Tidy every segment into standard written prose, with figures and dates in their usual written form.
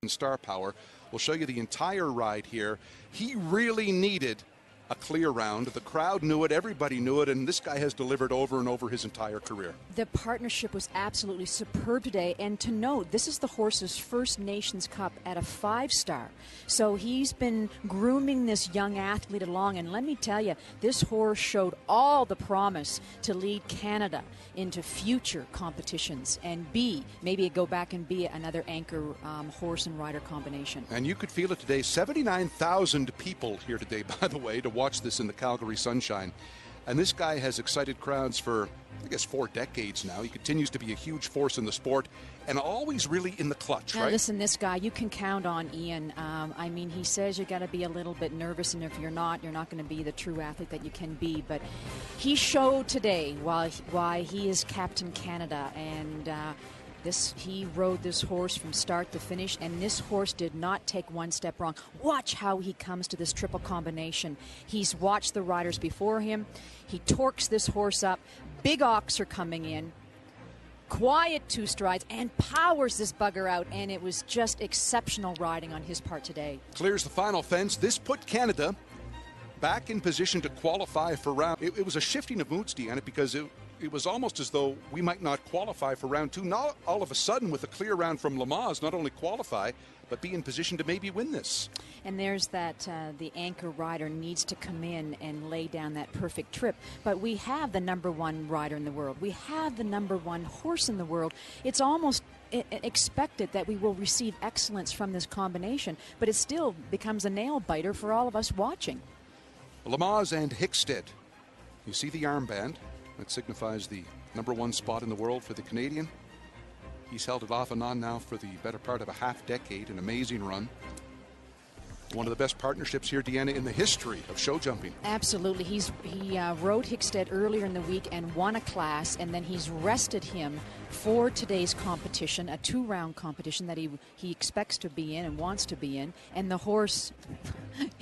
star power. We'll show you the entire ride here. He really needed a clear round. The crowd knew it, everybody knew it, and this guy has delivered over and over his entire career. The partnership was absolutely superb today, and to note, this is the horse's first Nations Cup at a 5-star. So he's been grooming this young athlete along, and let me tell you, this horse showed all the promise to lead Canada into future competitions and maybe go back and be another anchor horse and rider combination. And you could feel it today. 79,000 people here today, by the way, to watch this in the Calgary sunshine. And this guy has excited crowds for, I guess, 4 decades now. He continues to be a huge force in the sport and always really in the clutch, now, right? Listen, this guy, you can count on Ian. I mean, he says you got to be a little bit nervous, and if you're not going to be the true athlete that you can be. But he showed today why he is Captain Canada, and he rode this horse from start to finish, and this horse did not take one step wrong. Watch how he comes to this triple combination. He's watched the riders before him. He torques this horse up. Big oxer coming in. Quiet 2 strides and powers this bugger out, and it was just exceptional riding on his part today. Clears the final fence. This put Canada back in position to qualify for round. It was a shifting of moods, Deanna, because it was almost as though we might not qualify for round 2. Now, all of a sudden, with a clear round from Lamaze, not only qualify, but be in position to maybe win this. And there's that the anchor rider needs to come in and lay down that perfect trip. But we have the #1 rider in the world. We have the #1 horse in the world. It's almost expected that we will receive excellence from this combination, but it still becomes a nail biter for all of us watching. Lamaze and Hickstead. You see the armband. That signifies the #1 spot in the world for the Canadian. He's held it off and on now for the better part of a half-decade, an amazing run. One of the best partnerships here, Deanna, in the history of show jumping. Absolutely. He rode Hickstead earlier in the week and won a class, and then he's rested him for today's competition, a 2-round competition that he expects to be in and wants to be in. And the horse,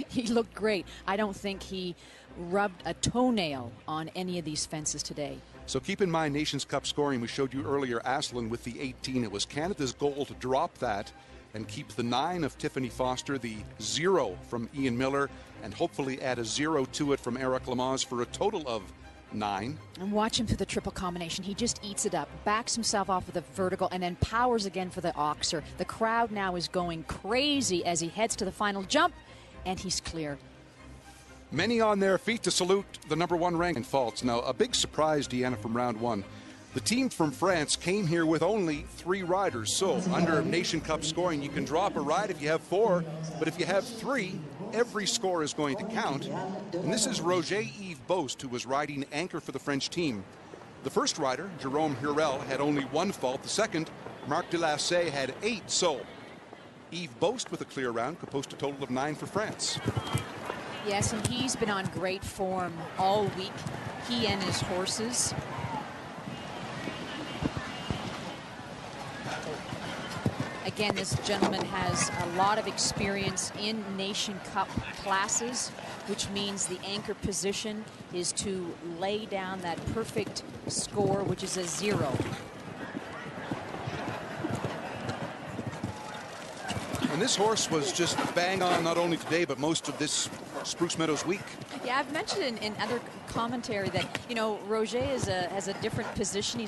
he looked great. I don't think he rubbed a toenail on any of these fences today. So keep in mind Nations Cup scoring. We showed you earlier Aslan with the 18. It was Canada's goal to drop that and keep the 9 of Tiffany Foster, the 0 from Ian Miller, and hopefully add a 0 to it from Eric Lamaze for a total of 9. And watch him through the triple combination. He just eats it up, backs himself off with a vertical, and then powers again for the oxer. The crowd now is going crazy as he heads to the final jump, and he's clear. Many on their feet to salute the #1 rank in faults. Now, a big surprise, Deanna, from round 1. The team from France came here with only 3 riders. So under Nation Cup scoring, you can drop a ride if you have 4, but if you have 3, every score is going to count. And this is Roger-Yves Bost, who was riding anchor for the French team. The first rider, Jerome Hurel, had only 1 fault. The second, Marc Delassay, had 8. So Yves Bost with a clear round could post a total of 9 for France. Yes, and he's been on great form all week, he and his horses. Again, this gentleman has a lot of experience in Nation Cup classes, which means the anchor position is to lay down that perfect score, which is a 0. And this horse was just bang on not only today, but most of this Spruce Meadows week. Yeah, I've mentioned in other commentary that, you know, Roger has a different position. He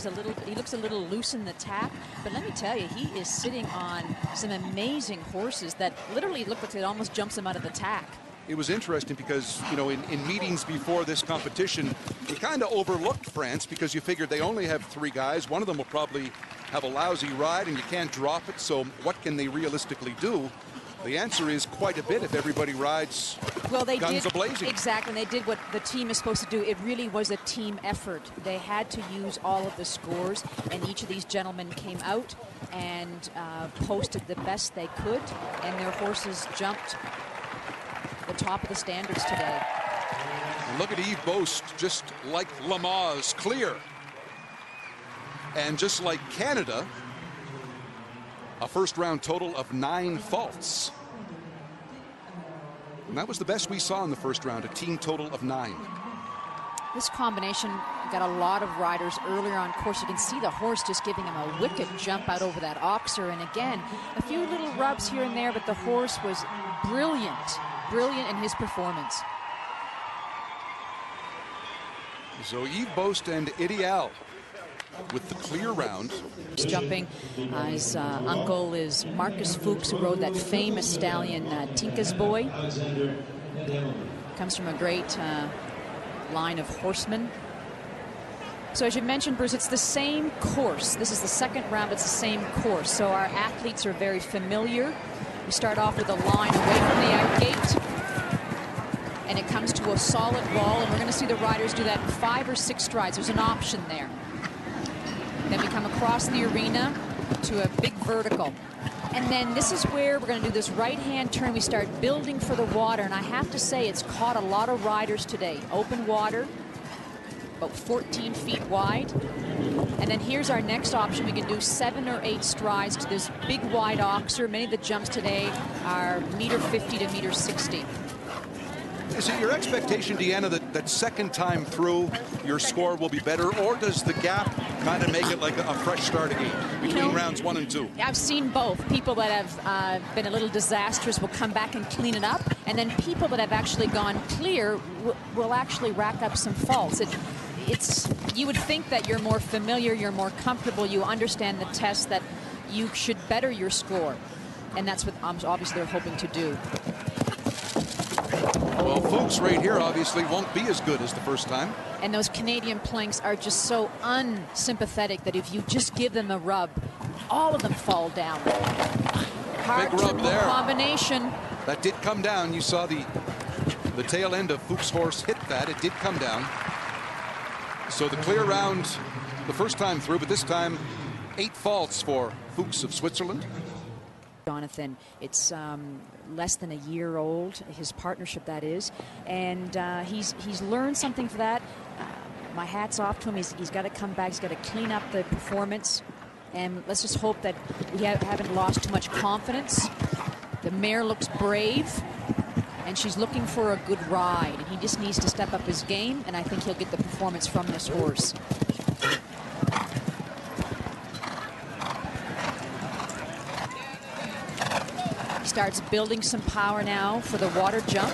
looks a little loose in the tack, but let me tell you, he is sitting on some amazing horses that literally look like it almost jumps him out of the tack. It was interesting because, you know, in meetings before this competition, we kind of overlooked France because you figured they only have 3 guys. One of them will probably have a lousy ride and you can't drop it, so what can they realistically do? The answer is quite a bit if everybody rides guns a-blazing. Exactly, and they did what the team is supposed to do. It really was a team effort. They had to use all of the scores, and each of these gentlemen came out and posted the best they could, and their horses jumped the top of the standards today. And look at Yves Bost, just like Lamaze, clear. And just like Canada, a first round total of 9 faults. And that was the best we saw in the first round, a team total of 9. This combination got a lot of riders earlier on course. You can see the horse just giving him a wicked jump out over that oxer. And again, a few little rubs here and there, but the horse was brilliant in his performance. So Yves Bost and Ideal with the clear round. He's jumping. His uncle is Marcus Fuchs, who rode that famous stallion Tinka's Boy. Comes from a great line of horsemen. So as you mentioned, Bruce, it's the same course. This is the second round, it's the same course. So our athletes are very familiar. We start off with a line away from the out gate. And it comes to a solid wall, and we're going to see the riders do that in 5 or 6 strides. There's an option there. Then we come across the arena to a big vertical. And then this is where we're going to do this right-hand turn. We start building for the water, and I have to say it's caught a lot of riders today. Open water, about 14 feet wide. And then here's our next option. We can do 7 or 8 strides to this big wide oxer. Many of the jumps today are 1.50 to 1.60. Is it your expectation, Deanna, that second time through your score will be better, or does the gap kind of make it like a fresh start again between rounds 1 and 2? I've seen both. People that have been a little disastrous will come back and clean it up, and then people that have actually gone clear will actually rack up some faults. You would think that you're more familiar, you're more comfortable, you understand the test, that you should better your score, and that's what obviously they're hoping to do. Well, Fuchs right here obviously won't be as good as the first time. And those Canadian planks are just so unsympathetic that if you just give them a rub, all of them fall down. Hard Big rub there. Combination. That did come down. You saw the tail end of Fuchs' horse hit that. It did come down. So the clear round the first time through, but this time 8 faults for Fuchs of Switzerland. Jonathan, it's less than a year old, his partnership that is, and he's learned something for that. My hat's off to him. He's got to come back, he's got to clean up the performance, and let's just hope that we haven't lost too much confidence. The mare looks brave, and she's looking for a good ride, and he just needs to step up his game, and I think he'll get the performance from this horse. Starts building some power now for the water jump.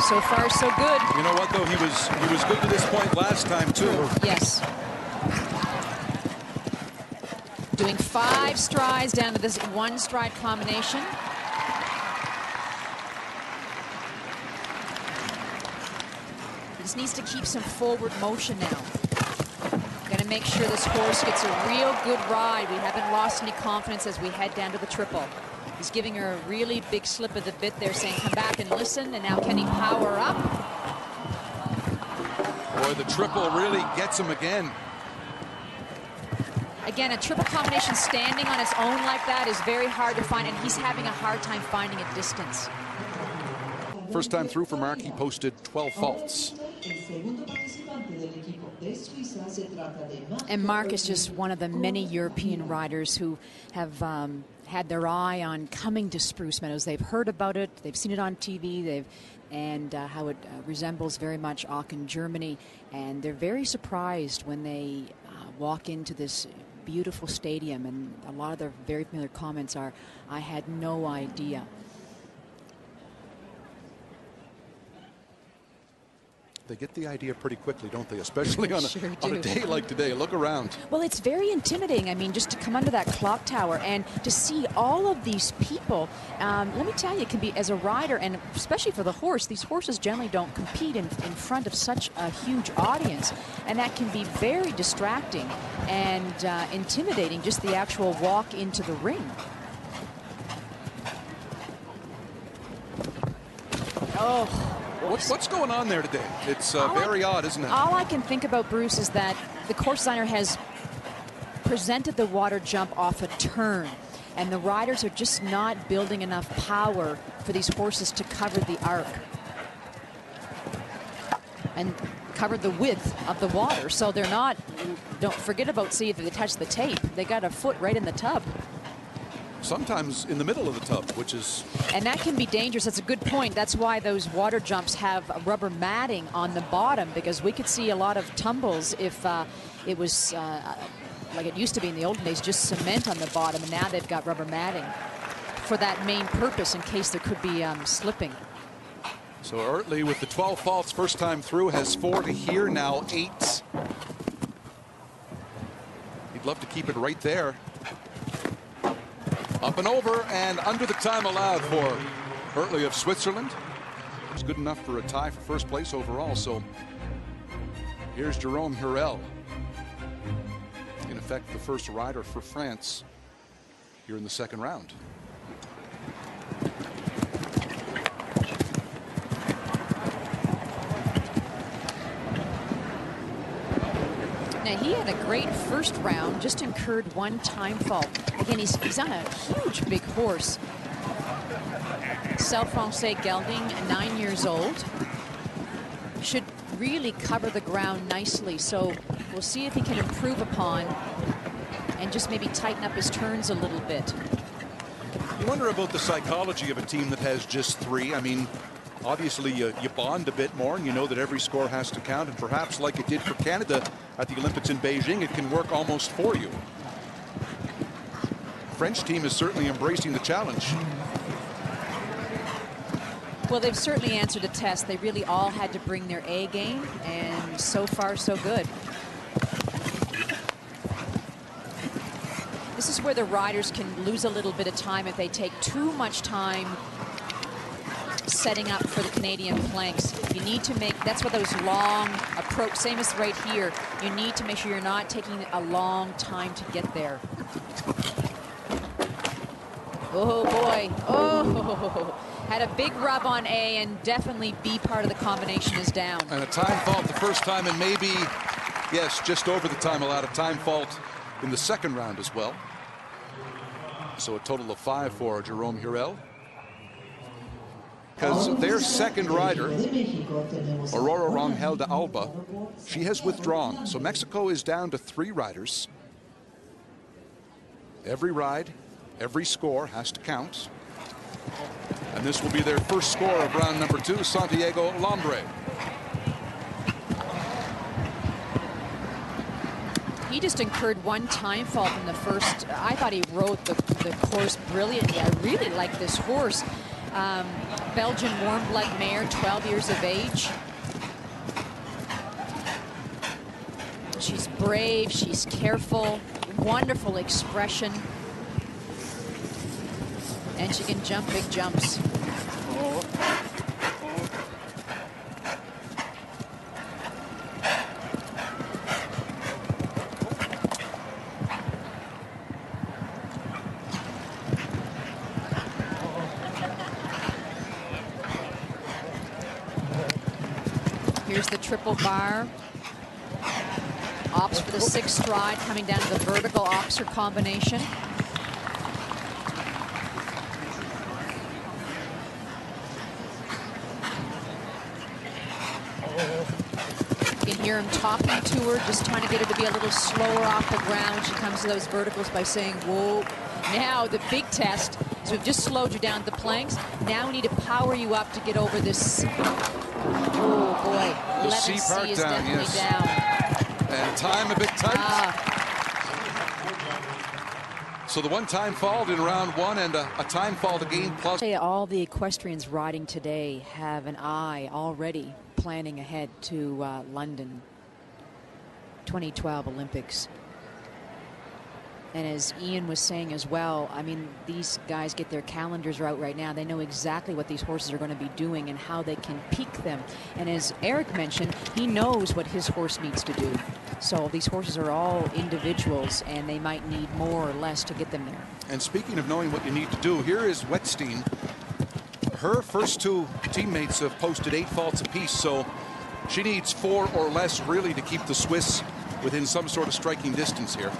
So far, so good. You know what, though? He was good to this point last time, too. Yes. Doing 5 strides down to this 1 stride combination. He just needs to keep some forward motion now. Got to make sure this horse gets a real good ride. We haven't lost any confidence as we head down to the triple. He's giving her a really big slip of the bit there, saying, come back and listen. And now can he power up? Boy, the triple really gets him again. Again, a triple combination standing on its own like that is very hard to find, and he's having a hard time finding a distance. First time through for Mark, he posted 12 faults. And Mark is just one of the many European riders who have had their eye on coming to Spruce Meadows. They've heard about it, they've seen it on TV, and how it resembles very much Aachen, Germany, and they're very surprised when they walk into this beautiful stadium, and a lot of their very familiar comments are, I had no idea. They get the idea pretty quickly, don't they? Especially on Sure a day like today. Look around. Well, it's very intimidating. I mean, just to come under that clock tower and to see all of these people. Let me tell you, it can be, as a rider, and especially for the horse, these horses generally don't compete in front of such a huge audience. And that can be very distracting and intimidating, just the actual walk into the ring. Oh. What's going on there today? It's very odd, isn't it? All I can think about, Bruce, is that the course designer has presented the water jump off a turn. And the riders are just not building enough power for these horses to cover the arc and cover the width of the water. So they're not, don't forget about, see if they touch the tape. They got a foot right in the tub. Sometimes in the middle of the tub, which is... And that can be dangerous. That's a good point. That's why those water jumps have rubber matting on the bottom, because we could see a lot of tumbles if it was like it used to be in the olden days, just cement on the bottom, and now they've got rubber matting for that main purpose in case there could be slipping. So Ertley with the 12 faults first time through has 4 to here, now 8. He'd love to keep it right there. Up and over and under the time allowed for Ertley of Switzerland. It's good enough for a tie for first place overall. So here's Jerome Hurel. In effect, the first rider for France here in the second round. Now, he had a great first round, just incurred one time fault. Again, he's on a huge big horse. Self-Francais Gelding, 9 years old. Should really cover the ground nicely. So we'll see if he can improve upon and just maybe tighten up his turns a little bit. You wonder about the psychology of a team that has just 3. I mean, obviously you bond a bit more and you know that every score has to count, and perhaps like it did for Canada at the Olympics in Beijing, it can work almost for you. French team is certainly embracing the challenge. Well, they've certainly answered the test. They really all had to bring their A game, and so far so good. This is where the riders can lose a little bit of time if they take too much time setting up for the Canadian planks. You need to make, that's what those long approach, same as right here, you need to make sure you're not taking a long time to get there. Oh boy, oh, had a big rub on A, and definitely B part of the combination is down. And a time fault the first time, and maybe, yes, just over the time allowed, a time fault in the second round as well. So a total of 5 for Jerome Hurel. Because their second rider, Aurora Rangel de Alba, she has withdrawn. So Mexico is down to 3 riders. Every ride, every score has to count. And this will be their first score of round number 2, Santiago Lambre. He just incurred one time fault in the first. I thought he rode the course brilliantly. I really like this horse. Belgian warm blood mare, 12 years of age. She's brave, she's careful, wonderful expression. And she can jump big jumps. Here's the triple bar. Opts for the 6th stride, coming down to the vertical Oxer combination. You can hear him talking to her, just trying to get her to be a little slower off the ground when she comes to those verticals by saying, whoa. Now the big test, so we've just slowed you down to the planks. Now we need to power you up to get over this. Oh boy, 11C is definitely down. And time a bit tight. So the one time fault in round 1 and a time fault again plus. All the equestrians riding today have an eye already planning ahead to London 2012 Olympics. And as Ian was saying as well, I mean, these guys get their calendars out right now. They know exactly what these horses are going to be doing and how they can peak them. And as Eric mentioned, he knows what his horse needs to do. So these horses are all individuals, and they might need more or less to get them there. And speaking of knowing what you need to do, here is Wettstein. Her first 2 teammates have posted 8 faults apiece, so she needs 4 or less really to keep the Swiss within some sort of striking distance here.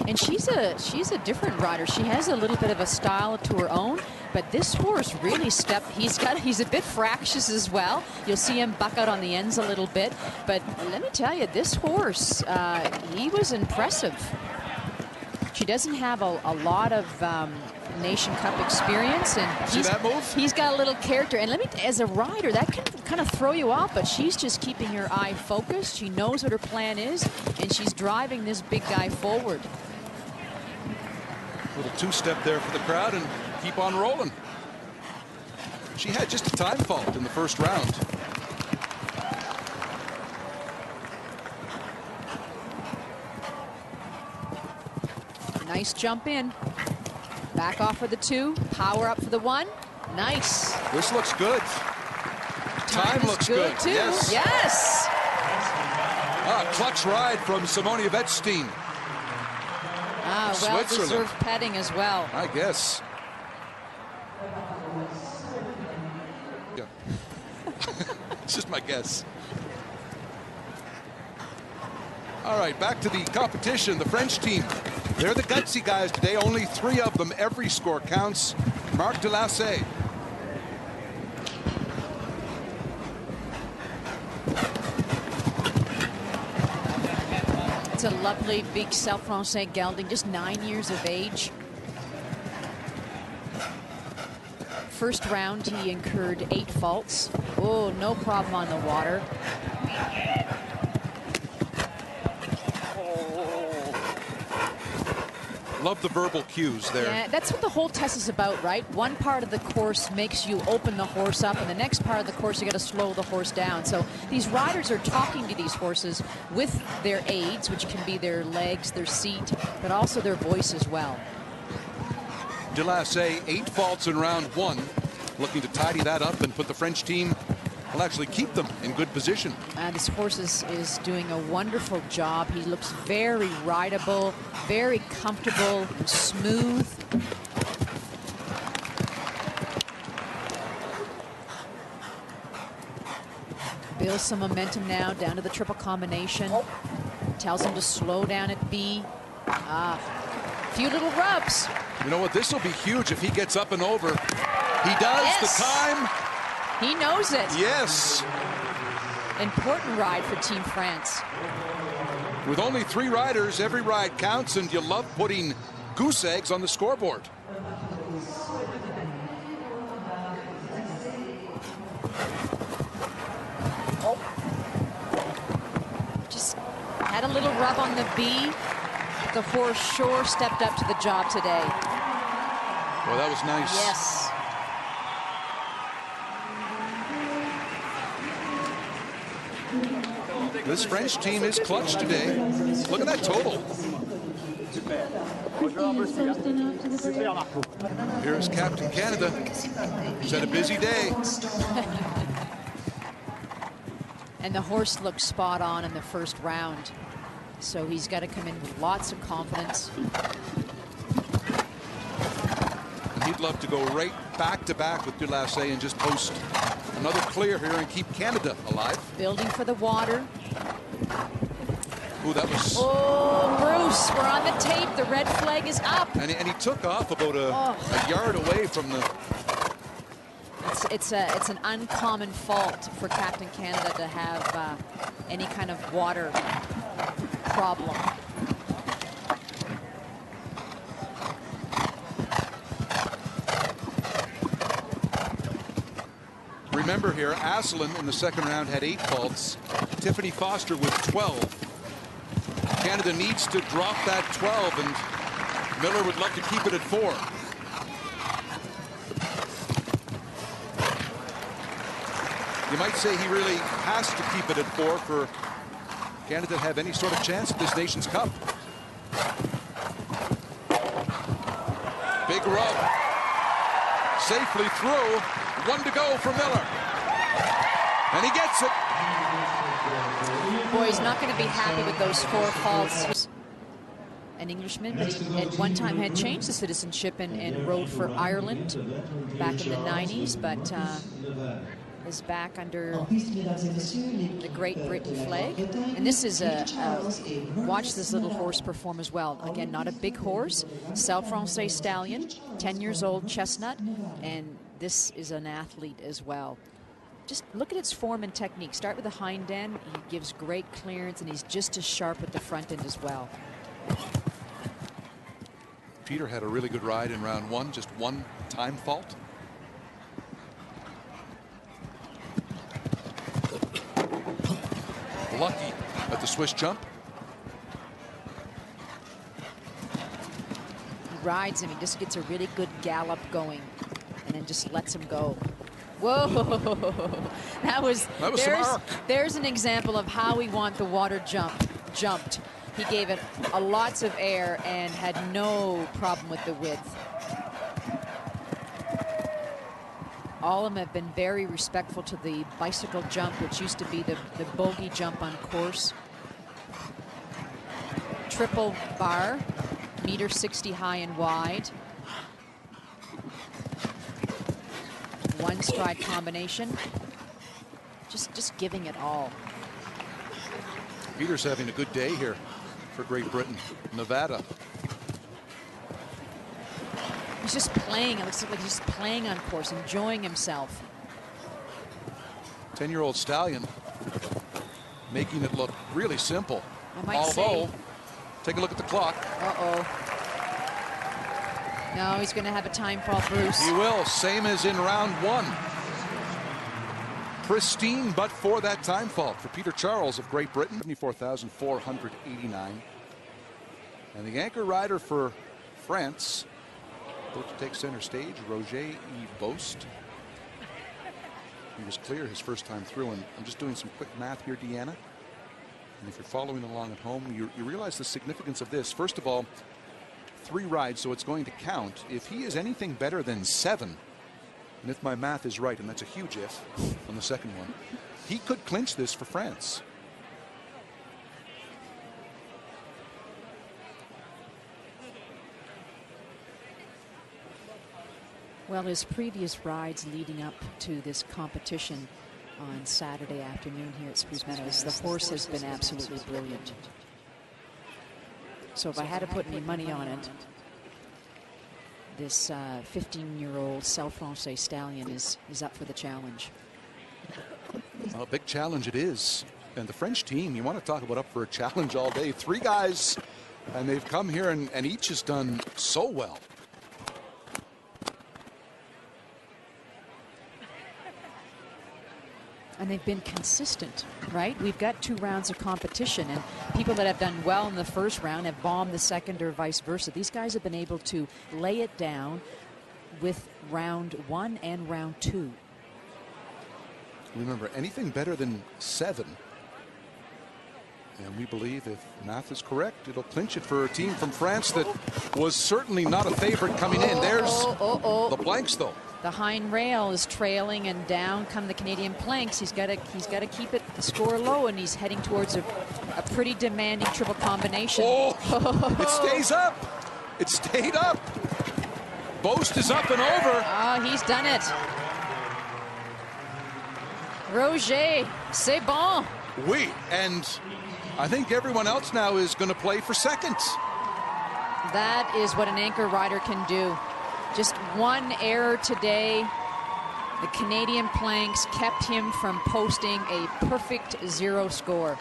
And she's a different rider. She has a little bit of a style to her own, but this horse really he's a bit fractious as well. You'll see him buck out on the ends a little bit, but let me tell you, this horse, he was impressive. She doesn't have a lot of Nation Cup experience, and see that move? He's got a little character. And as a rider, that can kind of throw you off, but she's just keeping her eye focused. She knows what her plan is, and she's driving this big guy forward. Little two-step there for the crowd and keep on rolling. She had just a time fault in the first round. Nice jump in. Back off for the 2. Power up for the 1. Nice. This looks good. Time looks good too. Yes. Yes. Clutch ride from Simone Vetstein. Well-deserved petting as well. I guess. Yeah. It's just my guess. All right, back to the competition. The French team. They're the gutsy guys today. Only 3 of them. Every score counts. Marc Delassay. It's a lovely big Self-Français gelding, just 9 years of age. First round, he incurred 8 faults. Oh, no problem on the water. Love the verbal cues there. Yeah, that's what the whole test is about, right? One part of the course makes you open the horse up, and the next part of the course, you got to slow the horse down. So these riders are talking to these horses with their aids, which can be their legs, their seat, but also their voice as well. Delassay, 8 faults in round 1, looking to tidy that up and put the French team, will actually keep them in good position. This horse is doing a wonderful job. He looks very rideable, very comfortable, and smooth. Builds some momentum now down to the triple combination. Tells him to slow down at B. Few little rubs. You know what? This will be huge if he gets up and over. He does. Yes. The time. He knows it. Yes. Important ride for Team France. With only 3 riders, every ride counts, and you love putting goose eggs on the scoreboard. Just had a little rub on the B. The horse sure stepped up to the job today. Well, that was nice. Yes. This French team is clutch today. Look at that total. Here's Captain Canada. He's had a busy day. And the horse looked spot on in the first round. So he's got to come in with lots of confidence. And he'd love to go right back-to-back with Delassay and just post another clear here and keep Canada alive. Building for the water. Ooh, that was... Oh, Bruce, we're on the tape. The red flag is up. And he took off about a yard away from the... It's an uncommon fault for Captain Canada to have any kind of water problem. Remember here, Asselin in the second round had 8 faults. Tiffany Foster with 12. Canada needs to drop that 12, and Miller would love to keep it at 4. You might say he really has to keep it at 4 for Canada to have any sort of chance at this Nations Cup. Big rub. Safely through. 1 to go for Miller. And he gets it. Boy, he's not going to be happy with those 4 faults. An Englishman, but he at one time had changed his citizenship and rode for Ireland back in the 90s, but is back under the Great Britain flag. And this is watch this little horse perform as well. Again, not a big horse. Celle Francais stallion, 10 years old, chestnut. And this is an athlete as well. Just look at its form and technique. Start with the hind end. He gives great clearance, and he's just as sharp with the front end as well. Peter had a really good ride in round one, just one time fault. Lucky at the Swiss jump. He rides him. He just gets a really good gallop going and then just lets him go. Whoa, that was some arc. There's an example of how we want the water jumped. He gave it lots of air and had no problem with the width. All of them have been very respectful to the bicycle jump, which used to be the bogey jump on course. Triple bar, 1.60 meters high and wide. One stride combination. Just giving it all. Peter's having a good day here for Great Britain. Nevada. He's just playing. It looks like he's just playing on course, enjoying himself. 10-year-old stallion making it look really simple. Although, take a look at the clock. No, he's going to have a time fault, Bruce. He will, same as in round one. Pristine, but for that time fault for Peter Charles of Great Britain, 74,489. And the anchor rider for France, about to take center stage, Roger-Yves Bost. He was clear his first time through, and I'm just doing some quick math here, Deanna. And if you're following along at home, you realize the significance of this. First of all, 3 rides, so it's going to count. If he is anything better than 7, and if my math is right, and that's a huge if on the second one, he could clinch this for France. Well, his previous rides leading up to this competition on Saturday afternoon here at Spruce Meadows, the horse has been absolutely brilliant. So if I had to put any money on it, this 15-year-old Celle Francais stallion is up for the challenge. Well, a big challenge it is. And the French team, you want to talk about up for a challenge all day. 3 guys, and they've come here and each has done so well. And they've been consistent, right? We've got 2 rounds of competition, and people that have done well in the first round have bombed the second or vice versa. These guys have been able to lay it down with round 1 and round 2. Remember, anything better than 7, and we believe if math is correct, it'll clinch it for a team from France that was certainly not a favorite coming in. There's the planks, though. The hind rail is trailing, and down come the Canadian planks. He's got to keep it score low, and he's heading towards a pretty demanding triple combination. It stays up. It stayed up. Bost is up and over. Oh, he's done it. Roger, c'est bon. Oui, and I think everyone else now is going to play for second. That is what an anchor rider can do. Just one error today. The Canadian planks kept him from posting a perfect 0 score.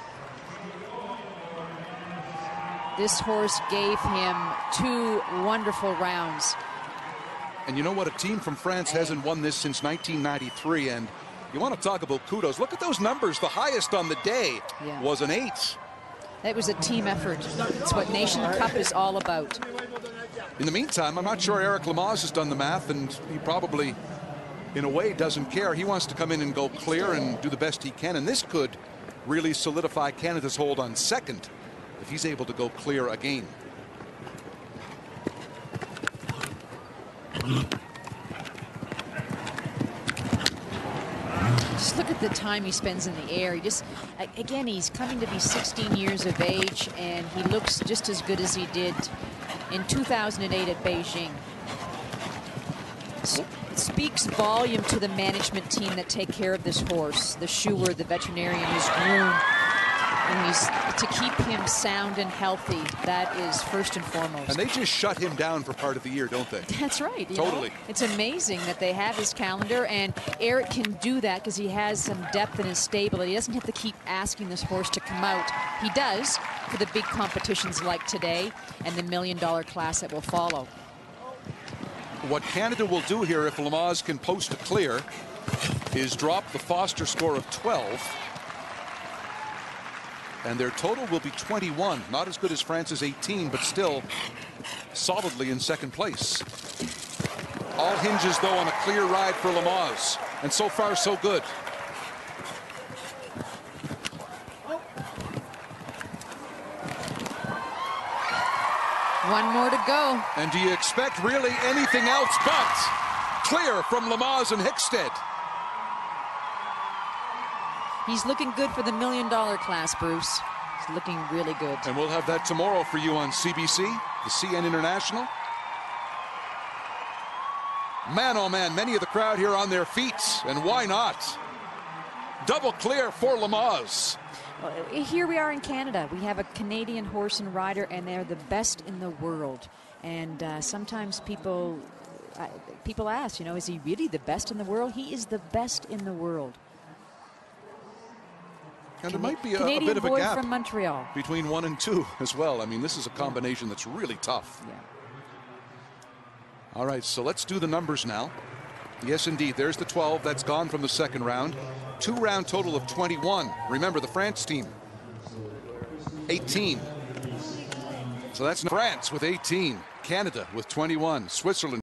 This horse gave him 2 wonderful rounds. And you know what? A team from France hasn't won this since 1993. And you want to talk about kudos. Look at those numbers. The highest on the day was an 8. That was a team effort. It's what Nation Cup is all about. In the meantime, I'm not sure Eric Lamaze has done the math, and he probably, in a way, doesn't care. He wants to come in and go clear and do the best he can, and this could really solidify Canada's hold on second if he's able to go clear again. Just look at the time he spends in the air. He just, again, he's coming to be 16 years of age, and he looks just as good as he did in 2008 at Beijing. speaks volume to the management team that take care of this horse. The shoer, the veterinarian, his groom, and to keep him sound and healthy. That is first and foremost. And they just shut him down for part of the year, don't they? That's right. Totally. It's amazing that they have his calendar, and Eric can do that because he has some depth in his stable. He doesn't have to keep asking this horse to come out. He does for the big competitions like today and the $1 million class that will follow. What Canada will do here, if Lamaze can post a clear, is drop the Foster score of 12. And their total will be 21. Not as good as France's 18, but still solidly in second place. All hinges, though, on a clear ride for Lamaze. And so far, so good. One more to go. And do you expect really anything else but clear from Lamaze and Hickstead? He's looking good for the $1 million class, Bruce. He's looking really good. And we'll have that tomorrow for you on CBC, the CN International. Man, oh man, many of the crowd here on their feet, and why not? Double clear for Lamaze. Here we are in Canada. We have a Canadian horse and rider, and they're the best in the world. And sometimes people ask, is he really the best in the world? He is the best in the world. And there might be a Canadian bit of a boy gap from Montreal between 1 and 2 as well. I mean, this is a combination that's really tough. Yeah. All right, so let's do the numbers now. Yes, indeed. There's the 12. That's gone from the second round. 2-round total of 21. Remember, the France team, 18. So that's France with 18. Canada with 21. Switzerland.